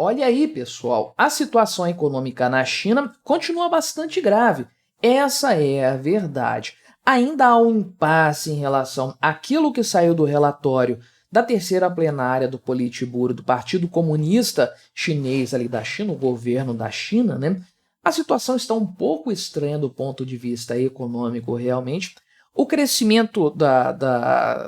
Olha aí, pessoal, a situação econômica na China continua bastante grave. Essa é a verdade. Ainda há um impasse em relação àquilo que saiu do relatório da terceira plenária do Politburo do Partido Comunista Chinês ali da China, o governo da China, né? A situação está um pouco estranha do ponto de vista econômico, realmente. O crescimento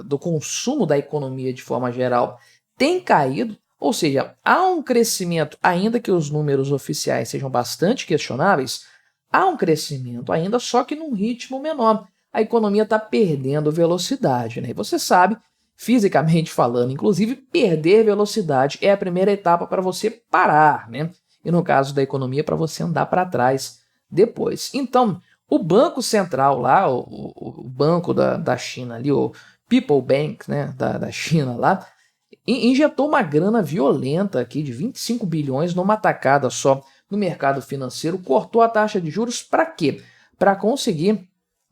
do consumo da economia de forma geral tem caído, ou seja, há um crescimento, ainda que os números oficiais sejam bastante questionáveis, há um crescimento ainda, só que num ritmo menor. A economia está perdendo velocidade, né? E você sabe, fisicamente falando, inclusive, perder velocidade é a primeira etapa para você parar, né? E no caso da economia, para você andar para trás depois. Então, o Banco Central lá, o banco da China ali, o People Bank, né, da China lá, injetou uma grana violenta aqui de 25 bilhões numa tacada só no mercado financeiro, cortou a taxa de juros para quê? Para conseguir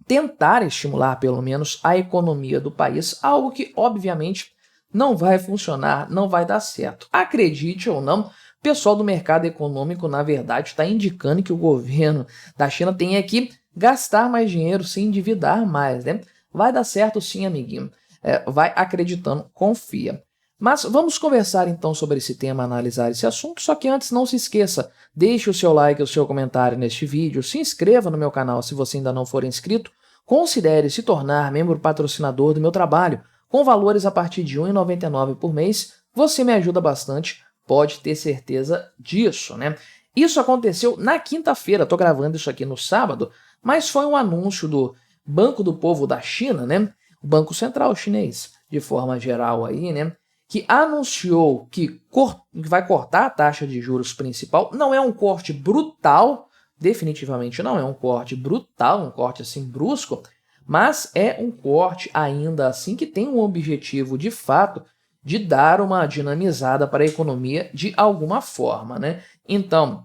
tentar estimular pelo menos a economia do país, algo que obviamente não vai funcionar, não vai dar certo. Acredite ou não, o pessoal do mercado econômico, na verdade, está indicando que o governo da China tem que gastar mais dinheiro, se endividar mais, né? Vai dar certo sim, amiguinho. Vai acreditando, confia. Mas vamos conversar então sobre esse tema, analisar esse assunto, só que antes não se esqueça, deixe o seu like e o seu comentário neste vídeo, se inscreva no meu canal se você ainda não for inscrito, considere se tornar membro patrocinador do meu trabalho, com valores a partir de R$ 1,99 por mês, você me ajuda bastante, pode ter certeza disso, né? Isso aconteceu na quinta-feira, estou gravando isso aqui no sábado, mas foi um anúncio do Banco do Povo da China, né? O Banco Central Chinês, de forma geral aí, né? Que anunciou que vai cortar a taxa de juros principal. Não é um corte brutal, definitivamente não é um corte brutal, um corte assim brusco, mas é um corte ainda assim que tem um objetivo de fato de dar uma dinamizada para a economia de alguma forma, né? Então,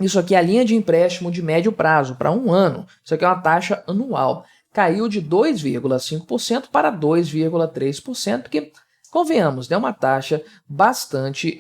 isso aqui é a linha de empréstimo de médio prazo para um ano. Isso aqui é uma taxa anual. Caiu de 2,5% para 2,3%, que convenhamos, é uma taxa bastante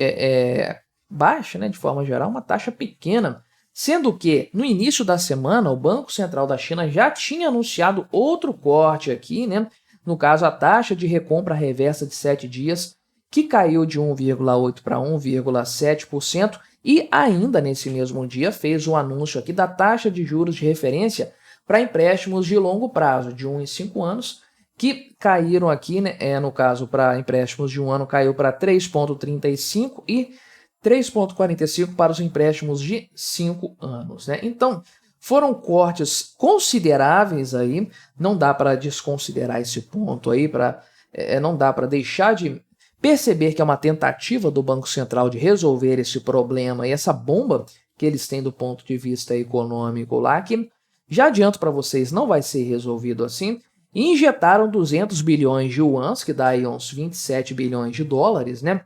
baixa, né, de forma geral, uma taxa pequena, sendo que no início da semana o Banco Central da China já tinha anunciado outro corte aqui, né, no caso a taxa de recompra reversa de 7 dias, que caiu de 1,8% para 1,7%, e ainda nesse mesmo dia fez um anúncio aqui da taxa de juros de referência para empréstimos de longo prazo, de 1 e 5 anos, que caíram aqui, né, no caso para empréstimos de um ano caiu para 3,35 e 3,45 para os empréstimos de 5 anos, né? Então, foram cortes consideráveis aí, não dá para desconsiderar esse ponto aí, não dá para deixar de perceber que é uma tentativa do Banco Central de resolver esse problema e essa bomba que eles têm do ponto de vista econômico lá, que já adianto para vocês, não vai ser resolvido assim. Injetaram 200 bilhões de yuans, que dá aí uns 27 bilhões de dólares, né?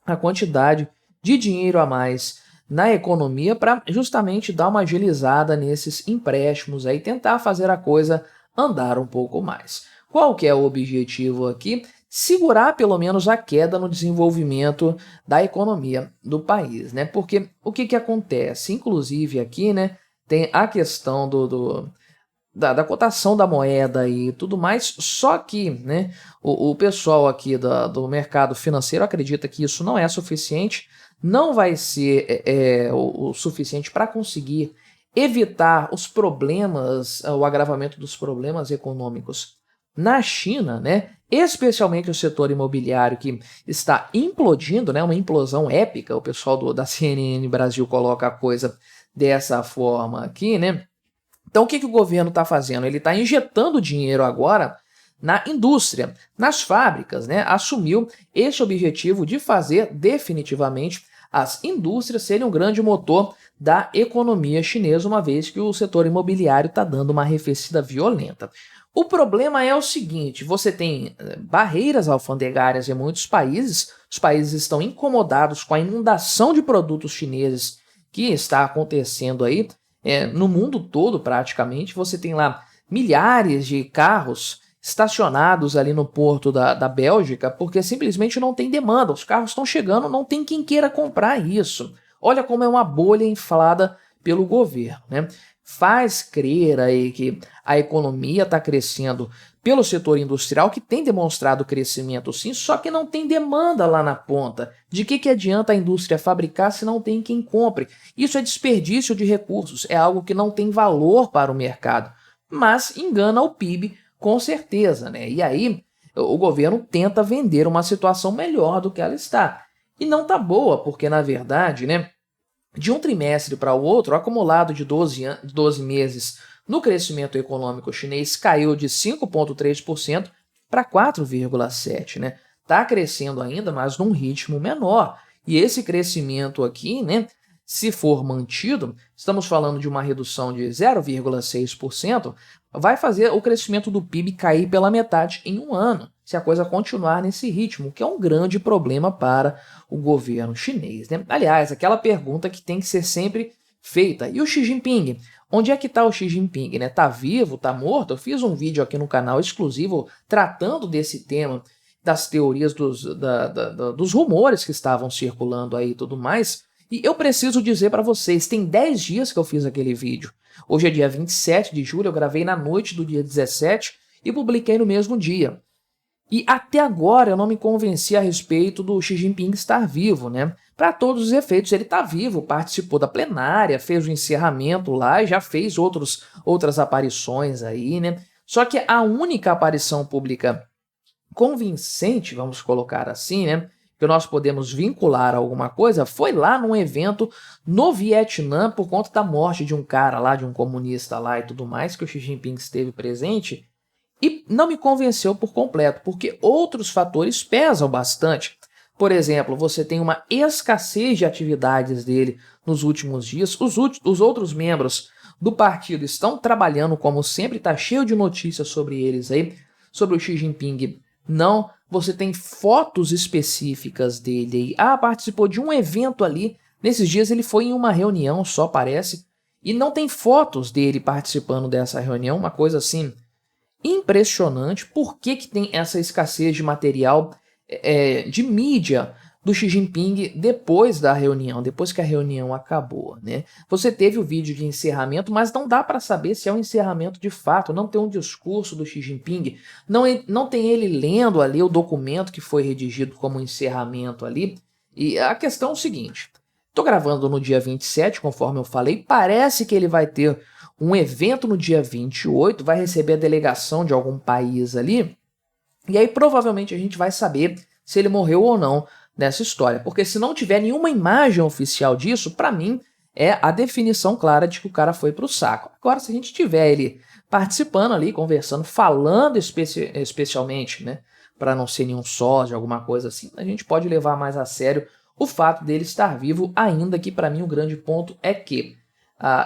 A quantidade de dinheiro a mais na economia para justamente dar uma agilizada nesses empréstimos aí, tentar fazer a coisa andar um pouco mais. Qual que é o objetivo aqui? Segurar pelo menos a queda no desenvolvimento da economia do país, né? Porque o que acontece? Inclusive aqui, né, tem a questão da cotação da moeda e tudo mais, só que, né, o pessoal aqui do mercado financeiro acredita que isso não é suficiente, não vai ser o suficiente para conseguir evitar os problemas, o agravamento dos problemas econômicos na China, né, especialmente o setor imobiliário que está implodindo, né, uma implosão épica, o pessoal da CNN Brasil coloca a coisa dessa forma aqui, né. Então, o que o governo está fazendo? Ele está injetando dinheiro agora na indústria, nas fábricas, né? Assumiu esse objetivo de fazer definitivamente as indústrias serem um grande motor da economia chinesa, uma vez que o setor imobiliário está dando uma arrefecida violenta. O problema é o seguinte, você tem barreiras alfandegárias em muitos países, os países estão incomodados com a inundação de produtos chineses que está acontecendo aí, no mundo todo praticamente, você tem lá milhares de carros estacionados ali no porto da Bélgica porque simplesmente não tem demanda. Os carros estão chegando, não tem quem queira comprar isso. Olha como é uma bolha inflada pelo governo, né? Faz crer aí que a economia está crescendo pelo setor industrial, que tem demonstrado crescimento sim, só que não tem demanda lá na ponta. De que adianta a indústria fabricar se não tem quem compre? Isso é desperdício de recursos, é algo que não tem valor para o mercado, mas engana o PIB com certeza, né? E aí o governo tenta vender uma situação melhor do que ela está. E não tá boa, porque na verdade, né, de um trimestre para o outro, o acumulado de 12 meses no crescimento econômico chinês caiu de 5,3% para 4,7%, né? Está crescendo ainda, mas num ritmo menor. E esse crescimento aqui, né, se for mantido, estamos falando de uma redução de 0,6%, vai fazer o crescimento do PIB cair pela metade em um ano, se a coisa continuar nesse ritmo, que é um grande problema para o governo chinês, né? Aliás, aquela pergunta que tem que ser sempre feita. E o Xi Jinping? Onde é que está o Xi Jinping, né? Tá vivo? Tá morto? Eu fiz um vídeo aqui no canal exclusivo tratando desse tema, das teorias dos rumores que estavam circulando aí e tudo mais. E eu preciso dizer para vocês, tem 10 dias que eu fiz aquele vídeo. Hoje é dia 27 de julho, eu gravei na noite do dia 17 e publiquei no mesmo dia. E até agora eu não me convenci a respeito do Xi Jinping estar vivo, né? Para todos os efeitos, ele está vivo, participou da plenária, fez o encerramento lá e já fez outras aparições aí, né? Só que a única aparição pública convincente, vamos colocar assim, né, que nós podemos vincular a alguma coisa, foi lá num evento no Vietnã por conta da morte de um cara lá, de um comunista lá e tudo mais, que o Xi Jinping esteve presente. E não me convenceu por completo, porque outros fatores pesam bastante. Por exemplo, você tem uma escassez de atividades dele nos últimos dias. Os outros membros do partido estão trabalhando como sempre, está cheio de notícias sobre eles aí. Sobre o Xi Jinping, não. Você tem fotos específicas dele aí. Ah, participou de um evento ali. Nesses dias ele foi em uma reunião só, parece. E não tem fotos dele participando dessa reunião, uma coisa assim impressionante. Por que tem essa escassez de material de mídia do Xi Jinping depois da reunião, depois que a reunião acabou, né? Você teve o vídeo de encerramento, mas não dá para saber se é um encerramento de fato, não tem um discurso do Xi Jinping, não tem ele lendo ali o documento que foi redigido como encerramento ali. E a questão é o seguinte, estou gravando no dia 27, conforme eu falei, parece que ele vai ter um evento no dia 28, vai receber a delegação de algum país ali, e aí provavelmente a gente vai saber se ele morreu ou não nessa história, porque se não tiver nenhuma imagem oficial disso, para mim é a definição clara de que o cara foi pro saco. Agora, se a gente tiver ele participando ali, conversando, falando especialmente, né, para não ser nenhum sósia, alguma coisa assim, a gente pode levar mais a sério o fato dele estar vivo, ainda que para mim o grande ponto é que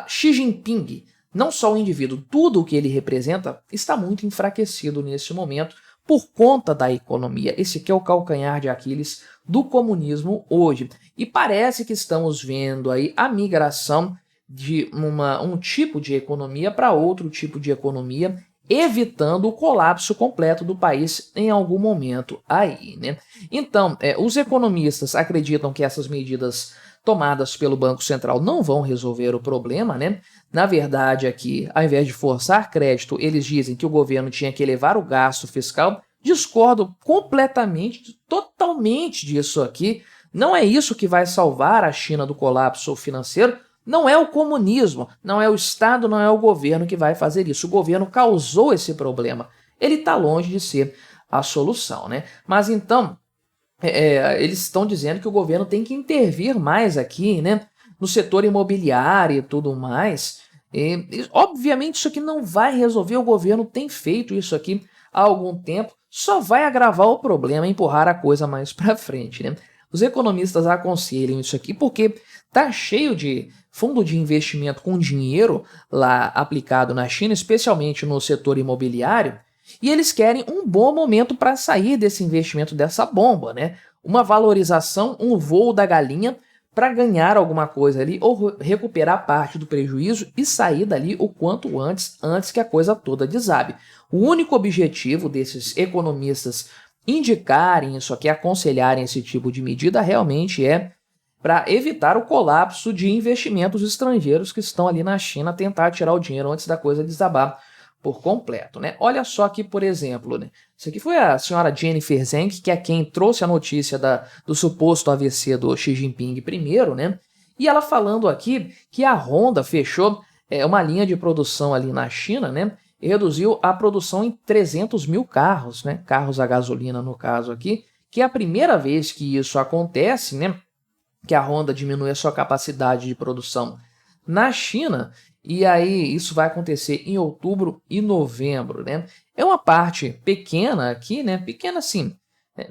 Xi Jinping, não só o indivíduo, tudo o que ele representa está muito enfraquecido nesse momento por conta da economia. Esse aqui é o calcanhar de Aquiles do comunismo hoje. E parece que estamos vendo aí a migração de um tipo de economia para outro tipo de economia, evitando o colapso completo do país em algum momento aí, né? Então, os economistas acreditam que essas medidas tomadas pelo Banco Central não vão resolver o problema, né? Na verdade, aqui, ao invés de forçar crédito, eles dizem que o governo tinha que elevar o gasto fiscal. Discordo completamente, totalmente disso aqui. Não é isso que vai salvar a China do colapso financeiro. Não é o comunismo, não é o Estado, não é o governo que vai fazer isso. O governo causou esse problema. Ele está longe de ser a solução, né? Mas então, eles estão dizendo que o governo tem que intervir mais aqui, né? No setor imobiliário e tudo mais. Obviamente isso aqui não vai resolver, o governo tem feito isso aqui há algum tempo, só vai agravar o problema, empurrar a coisa mais para frente, né? Os economistas aconselham isso aqui porque tá cheio de fundo de investimento com dinheiro lá aplicado na China, especialmente no setor imobiliário, e eles querem um bom momento para sair desse investimento, dessa bomba, né? Uma valorização, um voo da galinha para ganhar alguma coisa ali ou recuperar parte do prejuízo e sair dali o quanto antes que a coisa toda desabe. O único objetivo desses economistas indicarem isso aqui, aconselharem esse tipo de medida, realmente é para evitar o colapso de investimentos estrangeiros que estão ali na China, tentar tirar o dinheiro antes da coisa desabar por completo, né? Olha só aqui, por exemplo, né? Isso aqui foi a senhora Jennifer Zeng, que é quem trouxe a notícia do suposto AVC do Xi Jinping primeiro, né? E ela falando aqui que a Honda fechou uma linha de produção ali na China, né? E reduziu a produção em 300 mil carros, né? Carros a gasolina no caso aqui, que é a primeira vez que isso acontece, né? Que a Honda diminui a sua capacidade de produção na China, e aí isso vai acontecer em outubro e novembro, né? É uma parte pequena aqui, né? Pequena sim,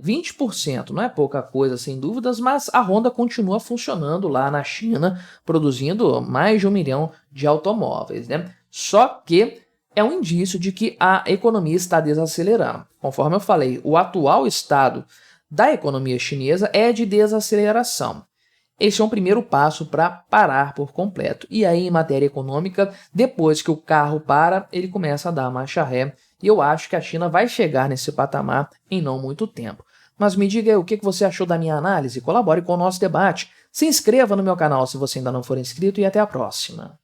20%, não é pouca coisa sem dúvidas, mas a Honda continua funcionando lá na China, produzindo mais de 1 milhão de automóveis, né? Só que é um indício de que a economia está desacelerando. Conforme eu falei, o atual estado da economia chinesa é de desaceleração. Esse é um primeiro passo para parar por completo. E aí, em matéria econômica, depois que o carro para, ele começa a dar marcha ré. E eu acho que a China vai chegar nesse patamar em não muito tempo. Mas me diga aí o que você achou da minha análise, colabore com o nosso debate. Se inscreva no meu canal se você ainda não for inscrito e até a próxima.